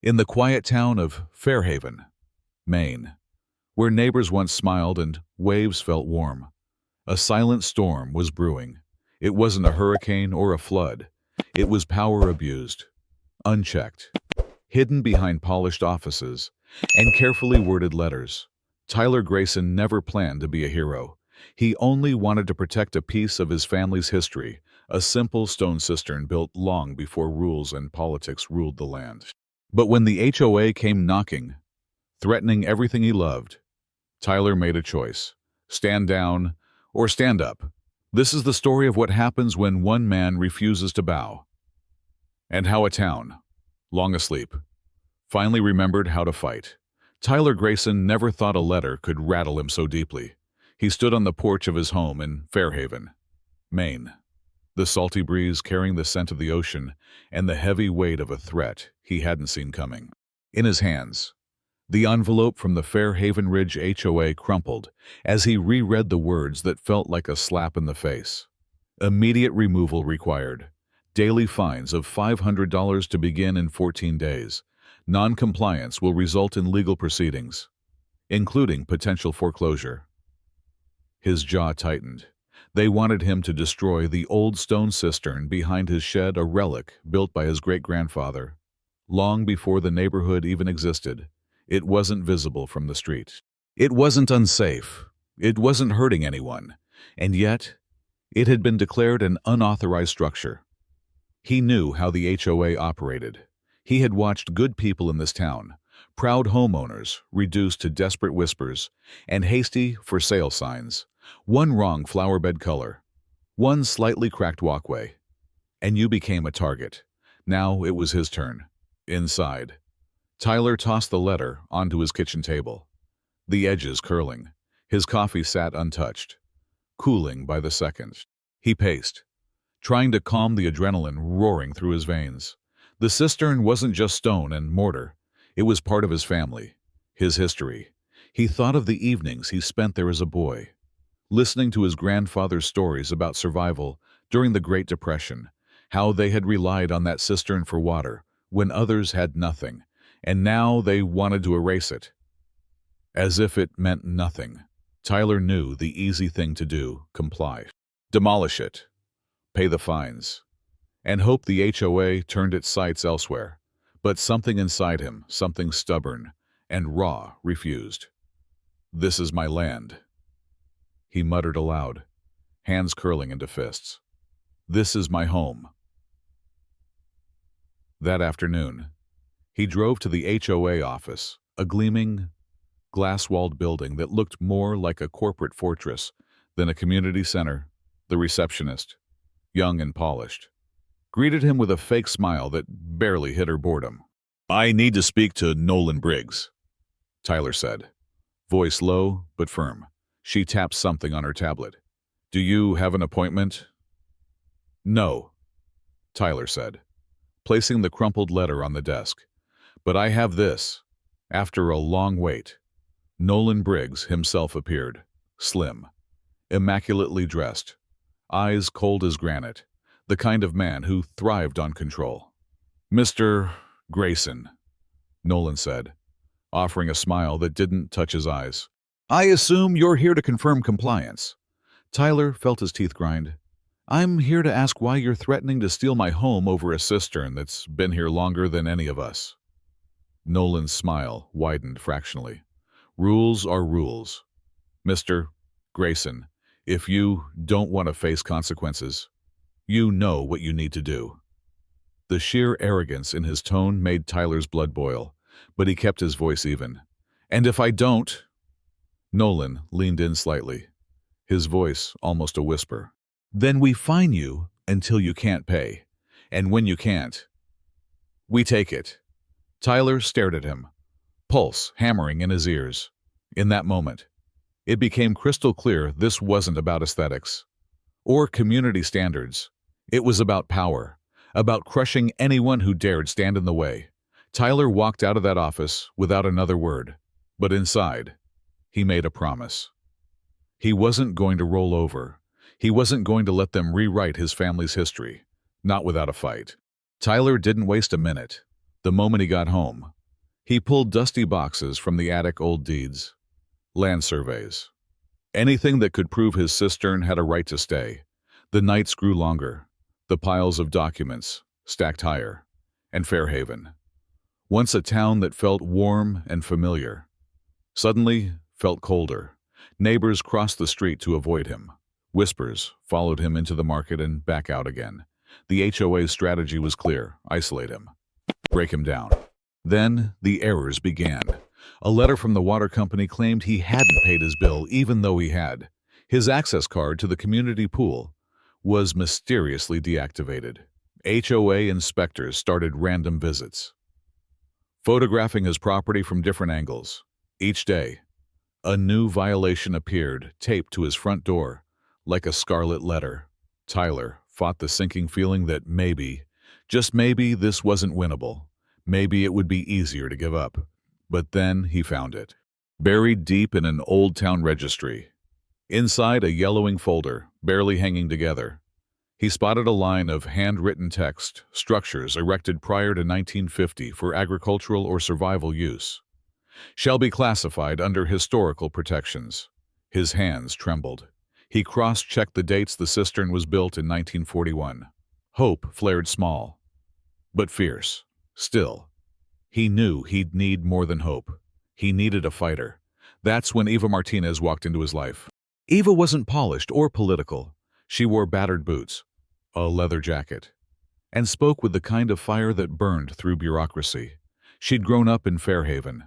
In the quiet town of Fairhaven, Maine, where neighbors once smiled and waves felt warm, a silent storm was brewing. It wasn't a hurricane or a flood. It was power abused, unchecked, hidden behind polished offices and carefully worded letters. Tyler Grayson never planned to be a hero. He only wanted to protect a piece of his family's history, a simple stone cistern built long before rules and politics ruled the land. But when the HOA came knocking, threatening everything he loved, Tyler made a choice: stand down or stand up. This is the story of what happens when one man refuses to bow, and how a town, long asleep, finally remembered how to fight. Tyler Grayson never thought a letter could rattle him so deeply. He stood on the porch of his home in Fairhaven, Maine, the salty breeze carrying the scent of the ocean and the heavy weight of a threat he hadn't seen coming. In his hands, the envelope from the Fairhaven Ridge HOA crumpled as he reread the words that felt like a slap in the face. Immediate removal required. Daily fines of $500 to begin in 14 days. Non-compliance will result in legal proceedings, including potential foreclosure. His jaw tightened. They wanted him to destroy the old stone cistern behind his shed, a relic built by his great-grandfather. Long before the neighborhood even existed, it wasn't visible from the street. It wasn't unsafe. It wasn't hurting anyone. And yet, it had been declared an unauthorized structure. He knew how the HOA operated. He had watched good people in this town, proud homeowners, reduced to desperate whispers and hasty for sale signs. One wrong flowerbed color, one slightly cracked walkway, and you became a target. Now it was his turn. Inside, Tyler tossed the letter onto his kitchen table, the edges curling. His coffee sat untouched, cooling by the second. He paced, trying to calm the adrenaline roaring through his veins. The cistern wasn't just stone and mortar. It was part of his family, his history. He thought of the evenings he spent there as a boy, listening to his grandfather's stories about survival during the Great Depression, how they had relied on that cistern for water when others had nothing, and now they wanted to erase it. As if it meant nothing. Tyler knew the easy thing to do: comply. Demolish it, pay the fines, and hope the HOA turned its sights elsewhere. But something inside him, something stubborn and raw, refused. "This is my land," he muttered aloud, hands curling into fists. "This is my home." That afternoon, he drove to the HOA office, a gleaming, glass-walled building that looked more like a corporate fortress than a community center. The receptionist, young and polished, greeted him with a fake smile that barely hid her boredom. "I need to speak to Nolan Briggs," Tyler said, voice low but firm. She tapped something on her tablet. "Do you have an appointment?" "No," Tyler said, placing the crumpled letter on the desk. "But I have this." After a long wait, Nolan Briggs himself appeared, slim, immaculately dressed, eyes cold as granite, the kind of man who thrived on control. "Mr. Grayson," Nolan said, offering a smile that didn't touch his eyes. "I assume you're here to confirm compliance." Tyler felt his teeth grind. "I'm here to ask why you're threatening to steal my home over a cistern that's been here longer than any of us." Nolan's smile widened fractionally. "Rules are rules. Mr. Grayson, if you don't want to face consequences, you know what you need to do." The sheer arrogance in his tone made Tyler's blood boil, but he kept his voice even. "And if I don't—" Nolan leaned in slightly, his voice almost a whisper. "Then we fine you until you can't pay. And when you can't, we take it." Tyler stared at him, pulse hammering in his ears. In that moment, it became crystal clear this wasn't about aesthetics or community standards. It was about power, about crushing anyone who dared stand in the way. Tyler walked out of that office without another word, but inside, he made a promise. He wasn't going to roll over. He wasn't going to let them rewrite his family's history, not without a fight. Tyler didn't waste a minute. The moment he got home, He pulled dusty boxes from the attic, old deeds, land surveys, anything that could prove his cistern had a right to stay. The nights grew longer, the piles of documents stacked higher, and Fairhaven, once a town that felt warm and familiar, suddenly felt colder. Neighbors crossed the street to avoid him. Whispers followed him into the market and back out again. The HOA's strategy was clear: isolate him, break him down. Then the errors began. A letter from the water company claimed he hadn't paid his bill even though he had. His access card to the community pool was mysteriously deactivated. HOA inspectors started random visits, photographing his property from different angles. Each day, a new violation appeared, taped to his front door, like a scarlet letter. Tyler fought the sinking feeling that maybe, just maybe, this wasn't winnable. Maybe it would be easier to give up. But then he found it, buried deep in an old town registry. Inside a yellowing folder, barely hanging together, he spotted a line of handwritten text: structures erected prior to 1950 for agricultural or survival use shall be classified under historical protections. His hands trembled. He cross-checked the dates. The cistern was built in 1941. Hope flared small, but fierce. Still, he knew he'd need more than hope. He needed a fighter. That's when Eva Martinez walked into his life. Eva wasn't polished or political. She wore battered boots, a leather jacket, and spoke with the kind of fire that burned through bureaucracy. She'd grown up in Fairhaven,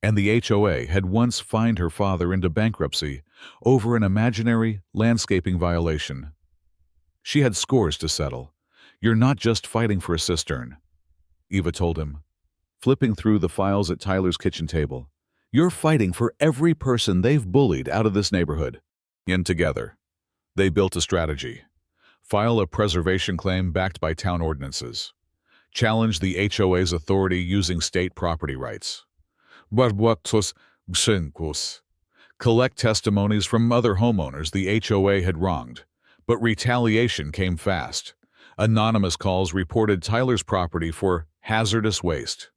and the HOA had once fined her father into bankruptcy over an imaginary landscaping violation. She had scores to settle. "You're not just fighting for a cistern," Eva told him, flipping through the files at Tyler's kitchen table. "You're fighting for every person they've bullied out of this neighborhood." And together, they built a strategy. File a preservation claim backed by town ordinances. Challenge the HOA's authority using state property rights. Collect testimonies from other homeowners the HOA had wronged. But retaliation came fast. Anonymous calls reported Tyler's property for hazardous waste.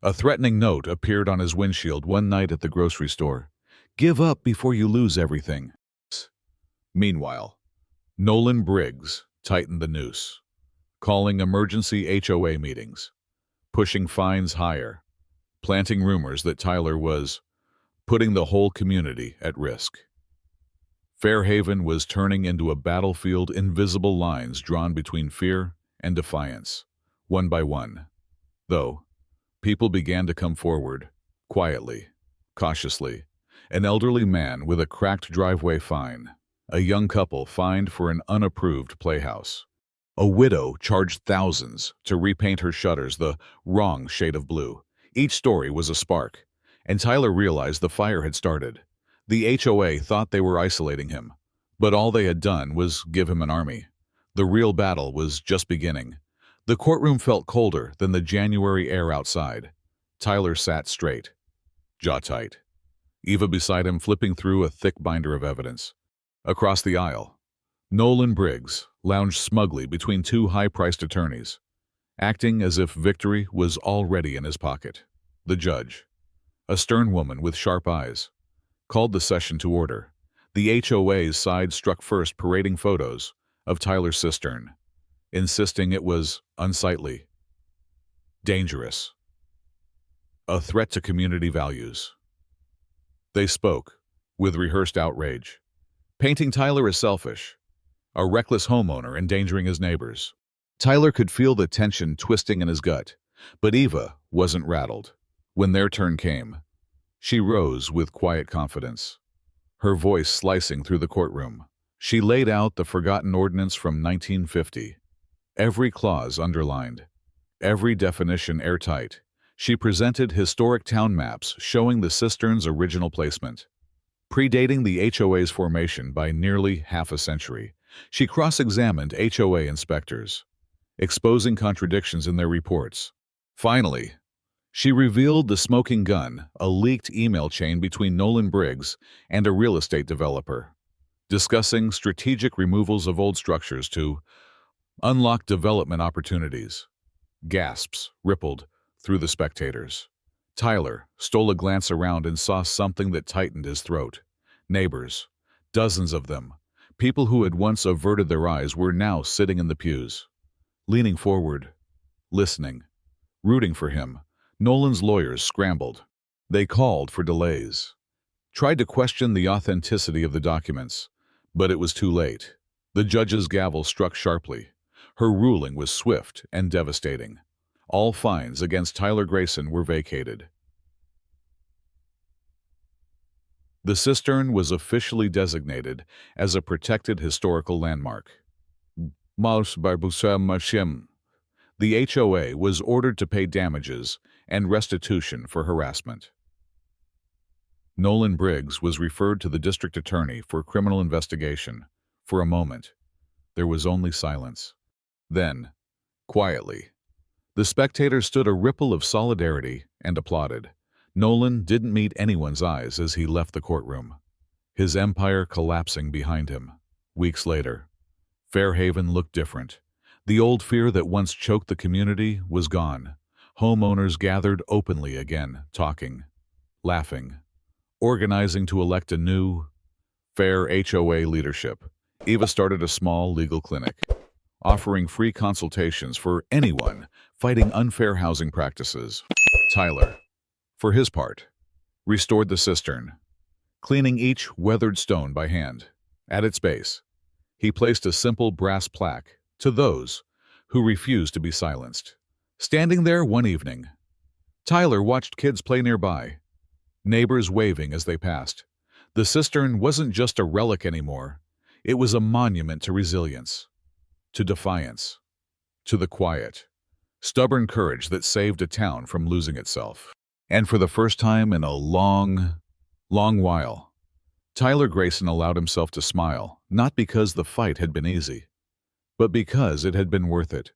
A threatening note appeared on his windshield one night at the grocery store: "Give up before you lose everything." Meanwhile, Nolan Briggs tightened the noose, calling emergency HOA meetings, pushing fines higher, planting rumors that Tyler was putting the whole community at risk. Fairhaven was turning into a battlefield, invisible lines drawn between fear and defiance. One by one, though, people began to come forward, quietly, cautiously. An elderly man with a cracked driveway fine, a young couple fined for an unapproved playhouse, a widow charged thousands to repaint her shutters the wrong shade of blue. Each story was a spark, and Tyler realized the fire had started. The HOA thought they were isolating him, but all they had done was give him an army. The real battle was just beginning. The courtroom felt colder than the January air outside. Tyler sat straight, jaw tight, Eva beside him flipping through a thick binder of evidence. Across the aisle, Nolan Briggs lounged smugly between two high-priced attorneys, acting as if victory was already in his pocket. The judge, a stern woman with sharp eyes, called the session to order. The HOA's side struck first, parading photos of Tyler's cistern, insisting it was unsightly, dangerous, a threat to community values. They spoke with rehearsed outrage, painting Tyler as selfish, a reckless homeowner endangering his neighbors. Tyler could feel the tension twisting in his gut, but Eva wasn't rattled. When their turn came, she rose with quiet confidence, her voice slicing through the courtroom. She laid out the forgotten ordinance from 1950, every clause underlined, every definition airtight. She presented historic town maps showing the cistern's original placement, predating the HOA's formation by nearly half a century. She cross-examined HOA inspectors, exposing contradictions in their reports. Finally, she revealed the smoking gun, a leaked email chain between Nolan Briggs and a real estate developer, discussing strategic removals of old structures to unlock development opportunities. Gasps rippled through the spectators. Tyler stole a glance around and saw something that tightened his throat. Neighbors, dozens of them, people who had once averted their eyes were now sitting in the pews, leaning forward, listening, rooting for him. Nolan's lawyers scrambled. They called for delays, tried to question the authenticity of the documents, but it was too late. The judge's gavel struck sharply. Her ruling was swift and devastating. All fines against Tyler Grayson were vacated. The cistern was officially designated as a protected historical landmark. The HOA was ordered to pay damages and restitution for harassment. Nolan Briggs was referred to the district attorney for criminal investigation. For a moment, there was only silence. Then, quietly, the spectators stood a ripple of solidarity and applauded. Nolan didn't meet anyone's eyes as he left the courtroom, his empire collapsing behind him. Weeks later, Fairhaven looked different. The old fear that once choked the community was gone. Homeowners gathered openly again, talking, laughing, organizing to elect a new, fair HOA leadership. Eva started a small legal clinic, offering free consultations for anyone fighting unfair housing practices. Tyler, for his part, restored the cistern, cleaning each weathered stone by hand. At its base, he placed a simple brass plaque to those who refused to be silenced. Standing there one evening, Tyler watched kids play nearby, neighbors waving as they passed. The cistern wasn't just a relic anymore. It was a monument to resilience, to defiance, to the quiet, stubborn courage that saved a town from losing itself. And for the first time in a long, long while, Tyler Grayson allowed himself to smile, not because the fight had been easy, but because it had been worth it.